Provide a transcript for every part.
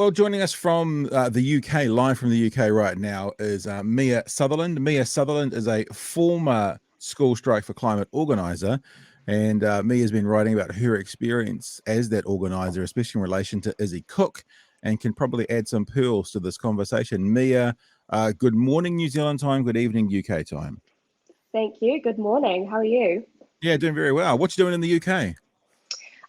Well, joining us from the UK, live from the UK right now, is Mia Sutherland. Mia Sutherland is a former School Strike for Climate organizer, and Mia's been writing about her experience as that organizer, especially in relation to Izzy Cook, and can probably add some pearls to this conversation. Mia, good morning New Zealand time, good evening UK time. Thank you. Good morning. How are you? Yeah, doing very well. What you doing in the UK?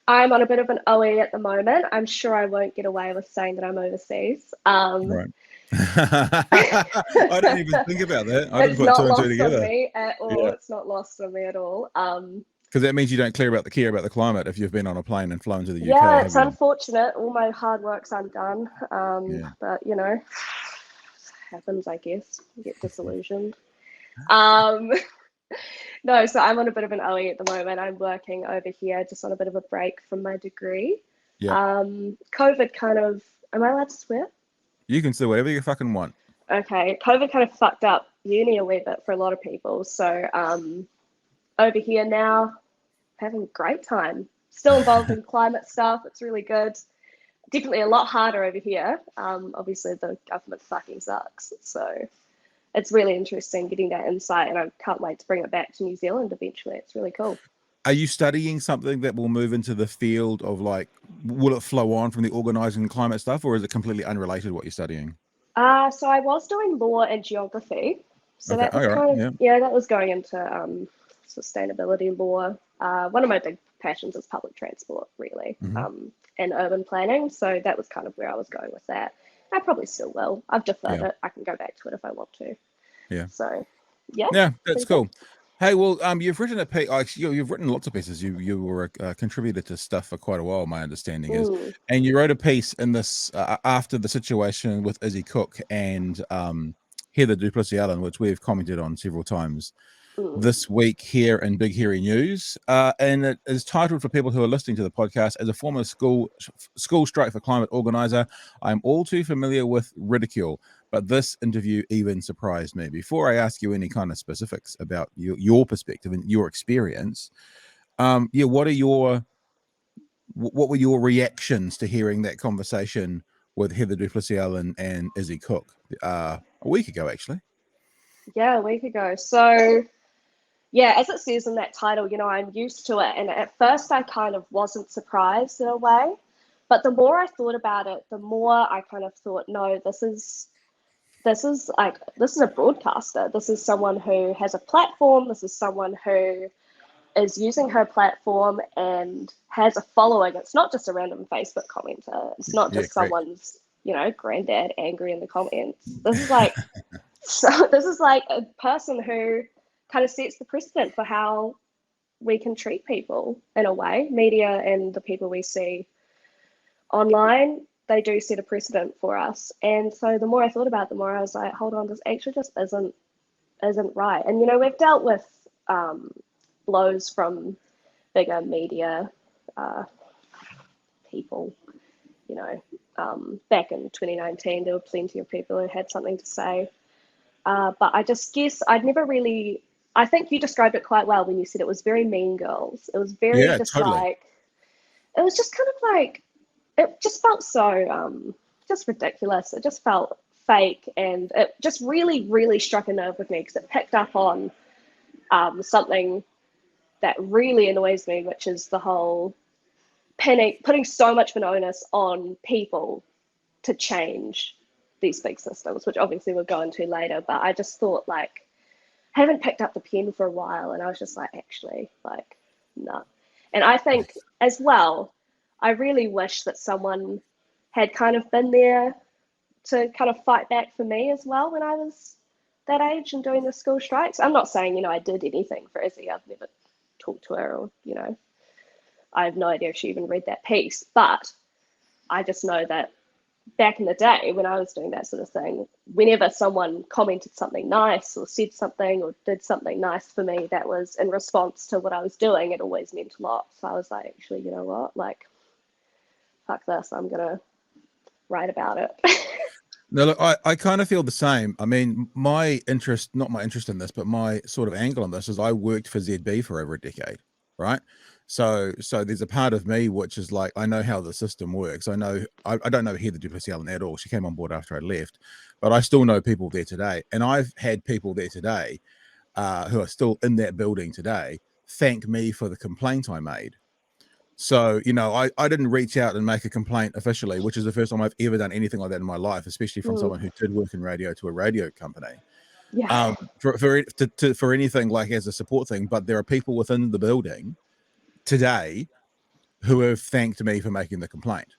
I'm on a bit of an OE at the moment. I'm sure I won't get away with saying that I'm overseas. Right. I didn't even think about that. I didn't It's put not two and two lost on together. me at all. Yeah. It's not lost on me at all. Because that means you don't care about the climate if you've been on a plane and flown to the UK. Yeah, have it's you? unfortunate. All my hard work's undone. Yeah. But you know, happens, I guess. You get disillusioned. Um, no, so I'm on a bit of an OE at the moment. I'm working over here just on a bit of a break from my degree. Yeah. COVID kind of, am I allowed to swear? You can do whatever you fucking want. Okay, COVID kind of fucked up uni a wee bit for a lot of people. So over here now, having a great time. Still involved in climate stuff. It's really good. Definitely a lot harder over here. Obviously, the government fucking sucks. So it's really interesting getting that insight, and I can't wait to bring it back to New Zealand eventually. It's really cool. Are you studying something that will move into the field of, like, will it flow on from the organising climate stuff, or is it completely unrelated to what you're studying? So I was doing law and geography. So Okay. that was kind of, that was going into sustainability law. One of my big passions is public transport, really, and urban planning. So that was kind of where I was going with that. I probably still will. I've deferred it. I can go back to it if I want to. Yeah. So, yeah. Yeah, that's cool. Hey, well, you've written a piece. You've written lots of pieces. You were a contributor to stuff for quite a while, my understanding is. And you wrote a piece in this after the situation with Izzy Cook and Heather du Plessis-Allan, which we've commented on several times this week here in Big Hairy News. And it is titled, for people who are listening to the podcast, as a former School Strike for Climate organizer, I'm all too familiar with ridicule. But this interview even surprised me. Before I ask you any kind of specifics about your perspective and your experience, what were your reactions to hearing that conversation with Heather du Plessis-Allan and Izzy Cook a week ago, actually? Yeah, a week ago. So, yeah, as it says in that title, I'm used to it. And at first I kind of wasn't surprised in a way. But the more I thought about it, the more I kind of thought, no, this is a broadcaster. This is someone who has a platform. This is someone who is using her platform and has a following. It's not just a random Facebook commenter. It's not just someone's, granddad angry in the comments. This is like, this is like a person who kind of sets the precedent for how we can treat people in a way. Media and the people we see online, they do set a precedent for us. And so the more I thought about it, the more I was like, hold on, this actually just isn't right. And, we've dealt with blows from bigger media people, back in 2019, there were plenty of people who had something to say. But I just guess I think you described it quite well when you said it was very Mean Girls. It was very it was just kind of like, it just felt so just ridiculous. It just felt fake, and it just really, really struck a nerve with me because it picked up on something that really annoys me, which is the whole putting so much of an onus on people to change these big systems, which obviously we'll go into later. But I just thought, like, I haven't picked up the pen for a while, and I was just like, actually, like, no. And I think as well, I really wish that someone had kind of been there to kind of fight back for me as well when I was that age and doing the school strikes. I'm not saying, I did anything for Izzy. I've never talked to her, or, I have no idea if she even read that piece. But I just know that back in the day when I was doing that sort of thing, whenever someone commented something nice or said something or did something nice for me that was in response to what I was doing, it always meant a lot. So I was like, actually, you know what? Like, fuck this, I'm gonna write about it. No, look, I kind of feel the same. I mean, not my interest in this, but my sort of angle on this is I worked for ZB for over a decade, right? So there's a part of me which is like, I know how the system works. I don't know Heather du Plessis-Allan at all. She came on board after I left, but I still know people there today. And I've had people there today who are still in that building today thank me for the complaint I made. So, I didn't reach out and make a complaint officially, which is the first time I've ever done anything like that in my life, especially from someone who did work in radio to a radio company. Yeah. For anything like as a support thing. But there are people within the building today who have thanked me for making the complaint.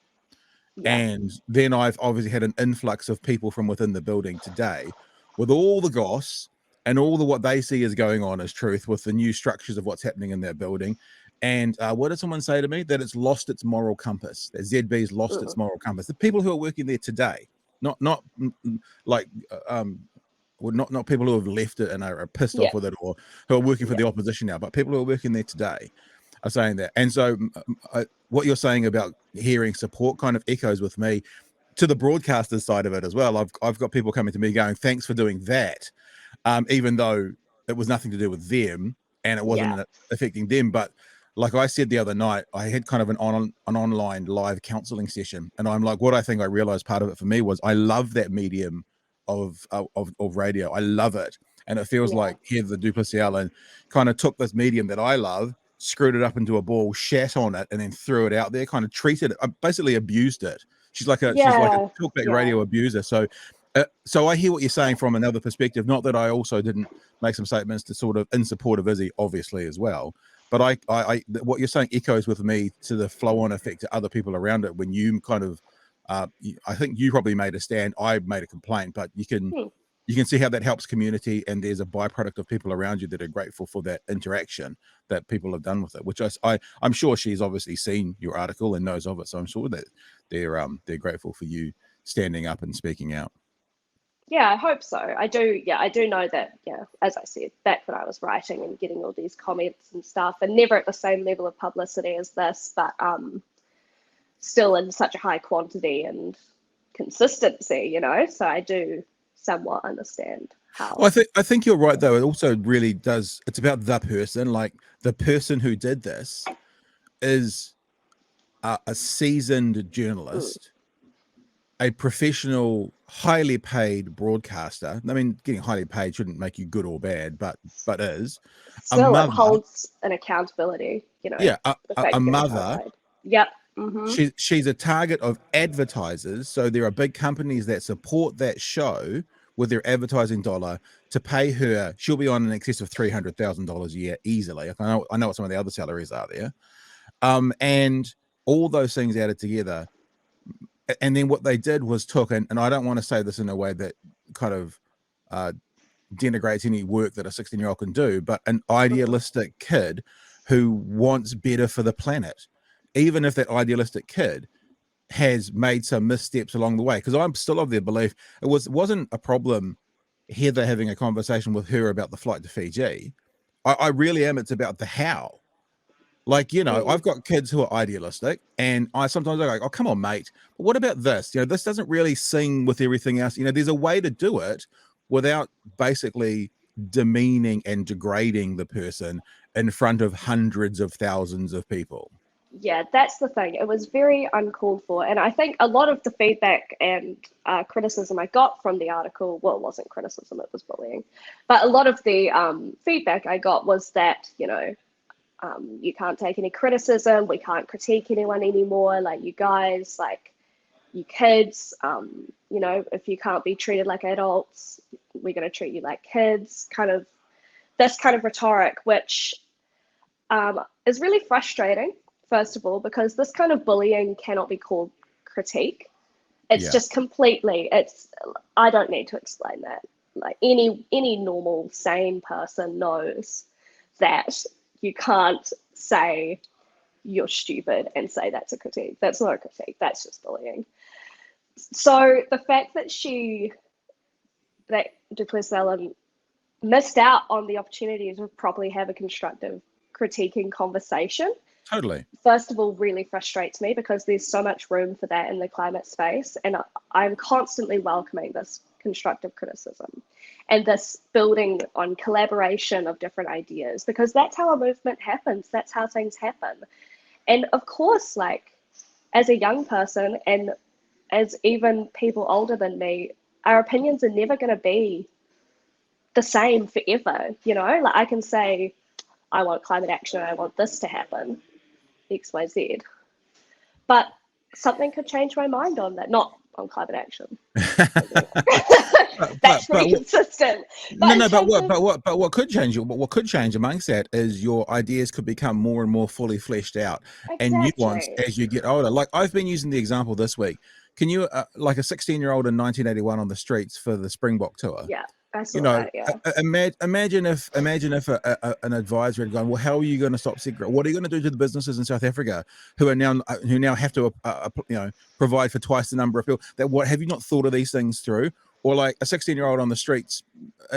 Yeah. And then I've obviously had an influx of people from within the building today with all the goss and all the what they see is going on as truth with the new structures of what's happening in their building. And what did someone say to me? That it's lost its moral compass. That ZB's lost its moral compass. The people who are working there today, not like well, not people who have left it and are pissed off with it, or who are working for the opposition now, but people who are working there today are saying that. And so what you're saying about hearing support kind of echoes with me to the broadcaster's side of it as well. I've got people coming to me going, thanks for doing that, even though it was nothing to do with them and it wasn't affecting them. But like I said the other night, I had kind of an online live counseling session, and I'm like, what I think I realized part of it for me was I love that medium of radio. I love it, and it feels like Heather du Plessis-Allan kind of took this medium that I love, screwed it up into a ball, shat on it, and then threw it out there. Kind of treated it, basically abused it. She's like a talkback radio abuser. So I hear what you're saying from another perspective. Not that I also didn't make some statements to sort of in support of Izzy, obviously as well. But I what you're saying echoes with me to the flow-on effect to other people around it. When you kind of, I think you probably made a stand. I made a complaint, but you can see how that helps community, and there's a byproduct of people around you that are grateful for that interaction that people have done with it. Which I'm sure she's obviously seen your article and knows of it, so I'm sure that they're grateful for you standing up and speaking out. Yeah, I hope so. I do. Yeah, I do know that. Yeah, as I said, back when I was writing and getting all these comments and stuff, and never at the same level of publicity as this, but still in such a high quantity and consistency. So I do somewhat understand how. Well, I think you're right though. It also really does. It's about the person. Like the person who did this is a seasoned journalist, a professional, highly paid broadcaster. I mean, getting highly paid shouldn't make you good or bad, but is still it holds an accountability. Yeah, a mother. Yep. She's a target of advertisers. So there are big companies that support that show with their advertising dollar to pay her. She'll be on in excess of $300,000 a year easily. I know what some of the other salaries are there, and all those things added together. And then what they did was took, and I don't want to say this in a way that kind of denigrates any work that a 16-year-old can do, but an idealistic kid who wants better for the planet, even if that idealistic kid has made some missteps along the way. Because I'm still of the belief it wasn't a problem Heather having a conversation with her about the flight to Fiji. I really am. It's about the how. Like, I've got kids who are idealistic, and I sometimes go, oh, come on, mate. But what about this? This doesn't really sing with everything else. There's a way to do it without basically demeaning and degrading the person in front of hundreds of thousands of people. Yeah, that's the thing. It was very uncalled for. And I think a lot of the feedback and criticism I got from the article, well, it wasn't criticism, it was bullying. But a lot of the feedback I got was that, you can't take any criticism. We can't critique anyone anymore. Like, you guys, like, you kids, if you can't be treated like adults, we're going to treat you like kids. Kind of this kind of rhetoric, which is really frustrating, first of all, because this kind of bullying cannot be called critique. It's just completely, I don't need to explain that. Like, any normal, sane person knows that you can't say you're stupid and say that's a critique. That's not a critique. That's just bullying. So the fact that du Plessis-Allan missed out on the opportunity to properly have a constructive critiquing conversation, totally, first of all, really frustrates me, because there's so much room for that in the climate space, and I'm constantly welcoming this constructive criticism and this building on collaboration of different ideas, because that's how a movement happens. That's how things happen. And of course, like, as a young person and as even people older than me, our opinions are never going to be the same forever. You know, like I can say, I want climate action, I want this to happen, X, Y, Z. But something could change my mind on that, not on climate action. That's pretty consistent. But what could change? What could change amongst that is your ideas could become more and more fully fleshed out and nuanced as you get older. Like I've been using the example this week. Can you, like a 16-year-old in 1981 on the streets for the Springbok tour? Yeah, I saw that. Yeah. Imagine if an advisor had gone, well, how are you going to stop cigarette? What are you going to do to the businesses in South Africa who now have to provide for twice the number of people? What have you not thought of these things through? Or like a 16-year-old on the streets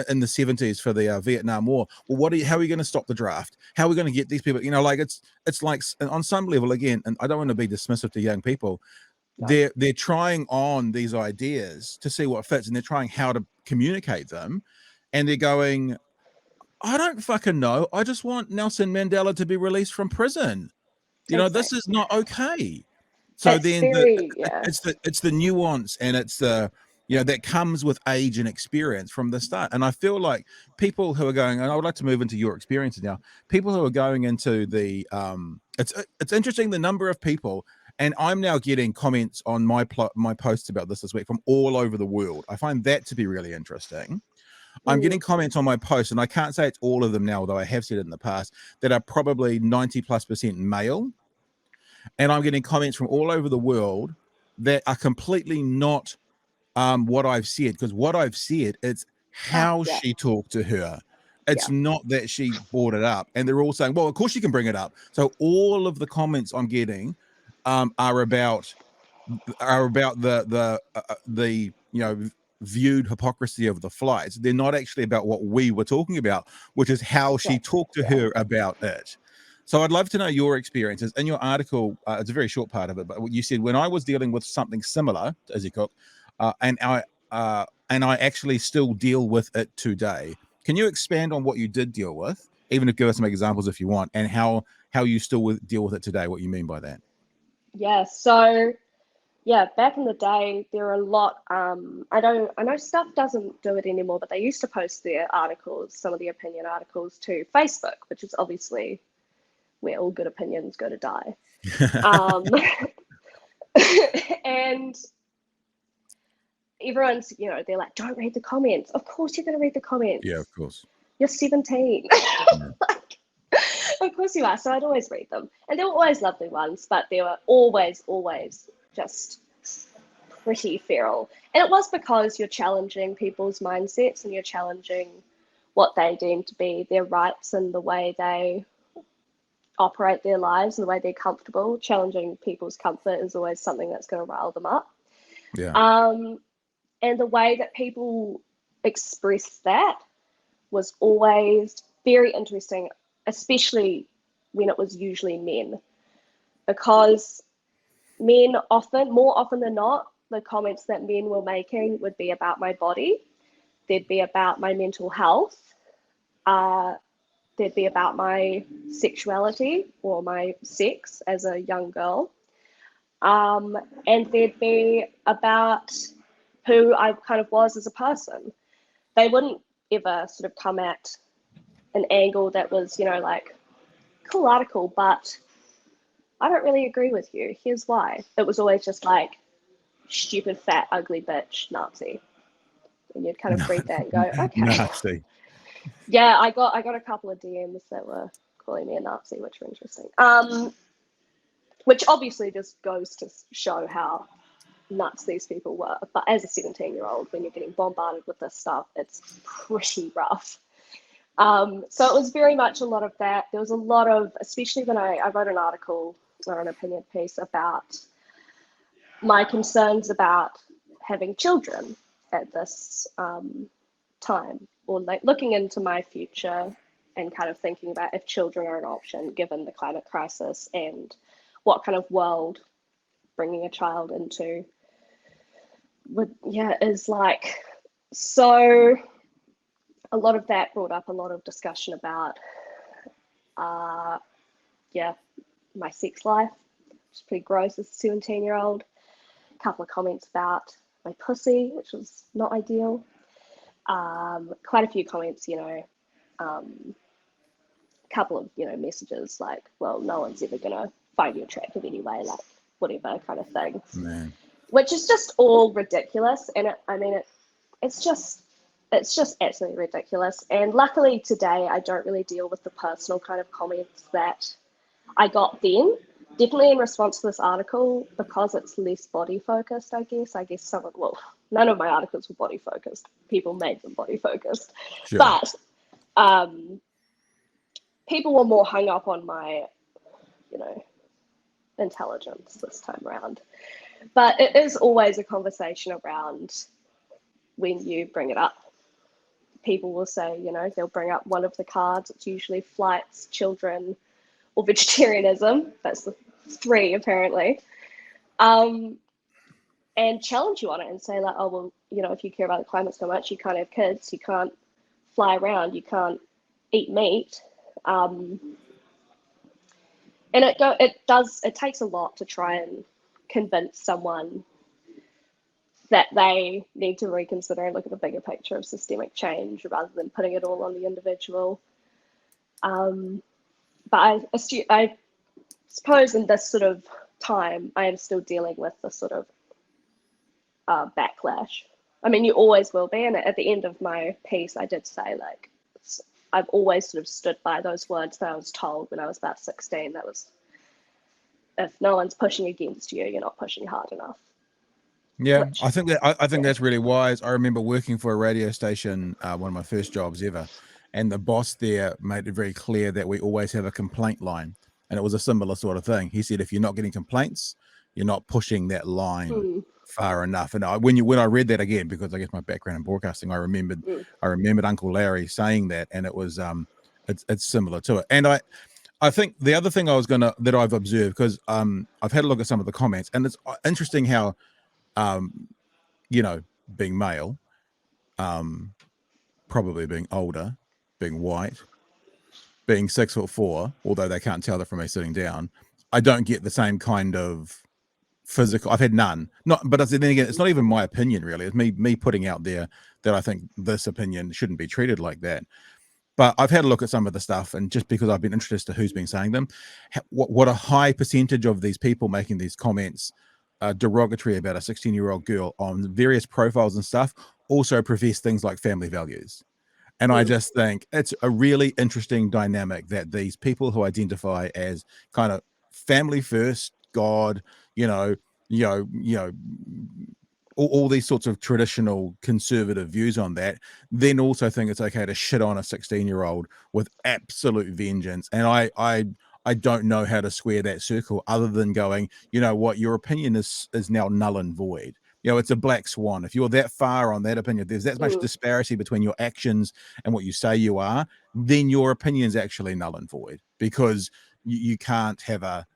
in the 70s for the Vietnam War. Well, how are you going to stop the draft? How are we going to get these people? You know, like it's like on some level, again, and I don't want to be dismissive to young people. No. They're trying on these ideas to see what fits, and they're trying how to communicate them, and they're going, I don't fucking know. I just want Nelson Mandela to be released from prison. You know, this is not okay. So then it's the nuance, and it's the, you know, that comes with age and experience from the start. And I feel like people who are going, and I would like to move into your experiences now, people who are going into the it's interesting the number of people. And I'm now getting comments on my posts about this week from all over the world. I find that to be really interesting. I'm getting comments on my posts, and I can't say it's all of them now, although I have said it in the past, that are probably 90+% male. And I'm getting comments from all over the world that are completely not what I've said, because what I've said, it's how she talked to her. It's not that she brought it up. And they're all saying, well, of course she can bring it up. So all of the comments I'm getting are about the you know, viewed hypocrisy of the flights. They're not actually about what we were talking about, which is how she talked to her about it. So I'd love to know your experiences. In your article, it's a very short part of it, but you said, when I was dealing with something similar to Izzy Cook, and I actually still deal with it today. Can you expand on what you did deal with, even if give us some examples if you want, and how you still deal with it today? What you mean by that? Yeah. So back in the day, there were a lot. I know Stuff doesn't do it anymore, but they used to post their articles, some of the opinion articles, to Facebook, which is obviously where all good opinions go to die. And everyone's, you know, they're like, don't read the comments. Of course you're going to read the comments. Yeah, of course. You're 17. Like, of course you are. So I'd always read them. And they were always lovely ones, but they were always just pretty feral. And it was because you're challenging people's mindsets, and you're challenging what they deem to be their rights and the way they operate their lives and the way they're comfortable. Challenging people's comfort is always something that's going to rile them up. Yeah. And the way that people express that was always very interesting, especially when it was usually men, because men more often than not, the comments that men were making would be about my body. They'd be about my mental health. They'd be about my sexuality or my sex as a young girl. And they'd be about who I kind of was as a person. They wouldn't ever sort of come at an angle that was, you know, like, cool article, but I don't really agree with you. Here's why. It was always just like, stupid, fat, ugly bitch, Nazi. And you'd kind of read that and go, okay. Nazi. Yeah, I got a couple of DMs that were calling me a Nazi, which were interesting. Which obviously just goes to show how nuts these people were. But as a 17-year-old, when you're getting bombarded with this stuff, it's pretty rough. So it was very much a lot of that. There was a lot of, especially when I wrote an article or an opinion piece about my concerns about having children at this time, or like looking into my future and kind of thinking about if children are an option given the climate crisis, and what kind of world bringing a child into is like. So a lot of that brought up a lot of discussion about, my sex life, which is pretty gross as a 17-year-old. A couple of comments about my pussy, which was not ideal. Quite a few comments, couple of messages like, well, no one's ever gonna find you attractive anyway, like whatever kind of thing. Man. Which is just all ridiculous, and it's just absolutely ridiculous. And luckily today I don't really deal with the personal kind of comments that I got then, definitely in response to this article, because it's less body focused. I guess someone, well, none of my articles were body focused, people made them body focused. Sure. But people were more hung up on my, intelligence this time around. But it is always a conversation around when you bring it up. People will say, they'll bring up one of the cards. It's usually flights, children, or vegetarianism. That's the three, apparently. And challenge you on it and say, like, oh, well, if you care about the climate so much, you can't have kids, you can't fly around, you can't eat meat. And it takes a lot to try and convince someone that they need to reconsider and look at the bigger picture of systemic change rather than putting it all on the individual. But I suppose in this sort of time, I am still dealing with the sort of backlash. I mean, you always will be. And at the end of my piece, I did say, like, I've always sort of stood by those words that I was told when I was about 16. That was, if no one's pushing against you, you're not pushing hard enough. Yeah, I think that's really wise. I remember working for a radio station, one of my first jobs ever, and the boss there made it very clear that we always have a complaint line, and it was a similar sort of thing. He said, if you're not getting complaints, you're not pushing that line far enough. And when I read that again, because I guess my background in broadcasting, I remembered Uncle Larry saying that, and it was it's similar to it. And I think the other thing that I've observed, because I've had a look at some of the comments, and it's interesting how being male, probably being older, being white, being 6'4", although they can't tell that from me sitting down, I don't get the same kind of physical. I've had none. But then again, it's not even my opinion really. It's me putting out there that I think this opinion shouldn't be treated like that. But I've had a look at some of the stuff, and just because I've been interested as to who's been saying them, what a high percentage of these people making these comments derogatory about a 16-year-old girl on various profiles and stuff also profess things like family values. And I just think it's a really interesting dynamic that these people who identify as kind of family first, God, all these sorts of traditional conservative views on that, then also think it's okay to shit on a 16-year-old with absolute vengeance. And I don't know how to square that circle other than going, you know what, your opinion is now null and void. It's a black swan. If you're that far on that opinion, there's that much disparity between your actions and what you say you are, then your opinion is actually null and void, because you can't have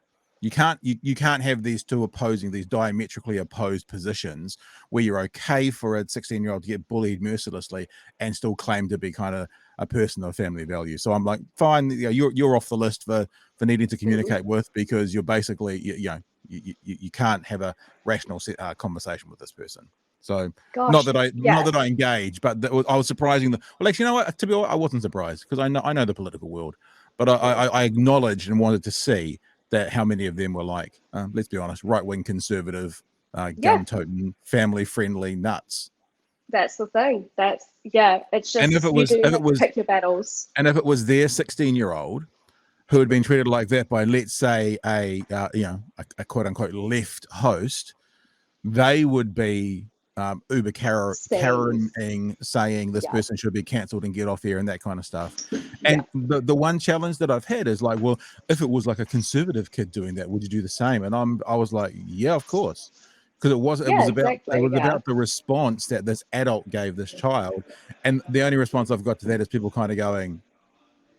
you can't have these diametrically opposed positions where you're okay for a 16-year-old to get bullied mercilessly and still claim to be kind of a person of family value. So I'm like, fine, you're off the list for needing to communicate with, because you're basically you can't have a rational conversation with this person. So not that I engage, but I was surprising. Well, actually, you know what? To be honest, I wasn't surprised, because I know the political world, but I acknowledged and wanted to see that how many of them were like, let's be honest, right-wing conservative, gun-toting, family-friendly nuts. That's the thing. It's just, and if it was pick your battles. And if it was their 16-year-old who had been treated like that by, let's say, a quote-unquote left host, they would be uber Karening, saying this person should be cancelled and get off here and that kind of stuff. And the one challenge that I've had is like, well, if it was like a conservative kid doing that, would you do the same? And I was like, yeah, of course, because it was about the response that this adult gave this child, and the only response I've got to that is people kind of going,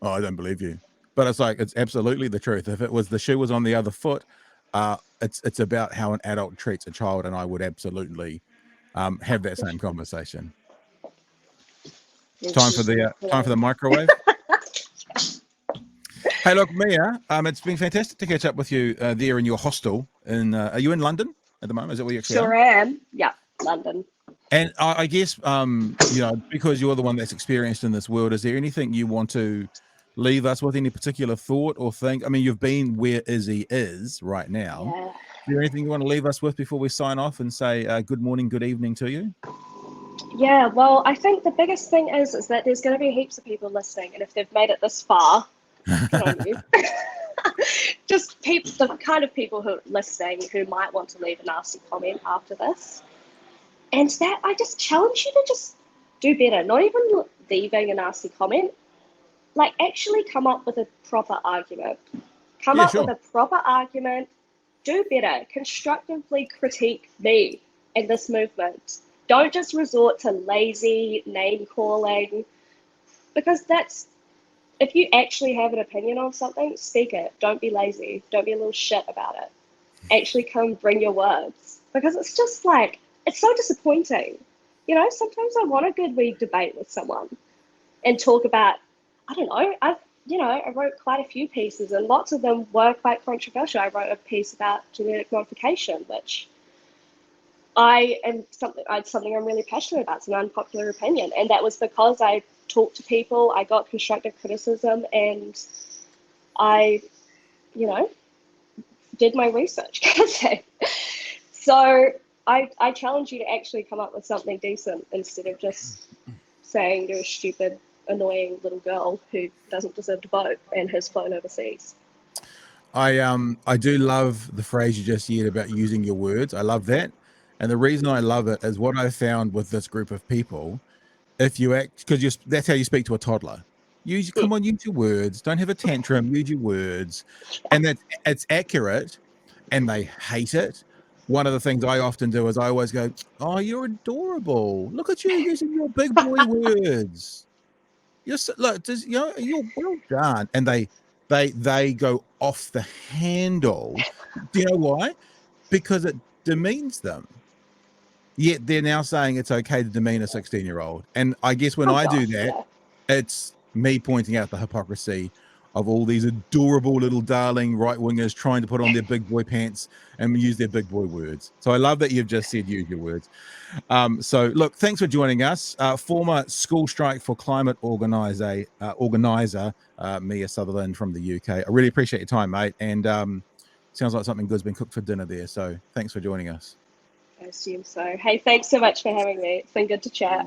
oh, I don't believe you. But it's like, it's absolutely the truth. If it was the shoe was on the other foot, it's about how an adult treats a child, and I would absolutely have that same conversation. Time for the microwave. Hey, look, Mia, it's been fantastic to catch up with you there in your hostel. Are you in London at the moment? Is that where you actually Sure are? am. Yeah, London. And I guess, because you're the one that's experienced in this world, is there anything you want to leave us with, any particular thought or thing? I mean, you've been where Izzy is right now. Yeah. Is there anything you want to leave us with before we sign off and say good morning, good evening to you? Yeah, well, I think the biggest thing is that there's going to be heaps of people listening, and if they've made it this far, good on you. Just people, the kind of people who are listening who might want to leave a nasty comment after this. And that I just challenge you to just do better. Not even leaving a nasty comment. Like, actually come up with a proper argument. Come Yeah, up with sure. a proper argument. Do better. Constructively critique me and this movement. Don't just resort to lazy name calling, because that's, if you actually have an opinion on something, speak it. Don't be lazy. Don't be a little shit about it. Actually come bring your words, because it's just like, it's so disappointing. Sometimes I want a good wee debate with someone and talk about, I don't know, I wrote quite a few pieces and lots of them were quite controversial. I wrote a piece about genetic modification, which it's something I'm really passionate about. It's an unpopular opinion. And that was because I talked to people, I got constructive criticism, and I, did my research. So I challenge you to actually come up with something decent instead of just saying you're a stupid, annoying little girl who doesn't deserve to vote and has flown overseas. I do love the phrase you just said about using your words. I love that. And the reason I love it is what I found with this group of people. If you act, because that's how you speak to a toddler. Come on, use your words. Don't have a tantrum. Use your words, and it's accurate. And they hate it. One of the things I often do is I always go, "Oh, you're adorable. Look at you using your big boy words. You're well done." And they go off the handle. Do you know why? Because it demeans them. Yet they're now saying it's okay to demean a 16-year-old. And I guess when Oh I do gosh, that, yeah. it's me pointing out the hypocrisy of all these adorable little darling right-wingers trying to put on their big boy pants and use their big boy words. So I love that you've just said use your words. So look, thanks for joining us. Former School Strike for Climate organizer Mia Sutherland from the UK. I really appreciate your time, mate. And sounds like something good's been cooked for dinner there. So thanks for joining us. I assume so. Hey, thanks so much for having me. It's been good to chat.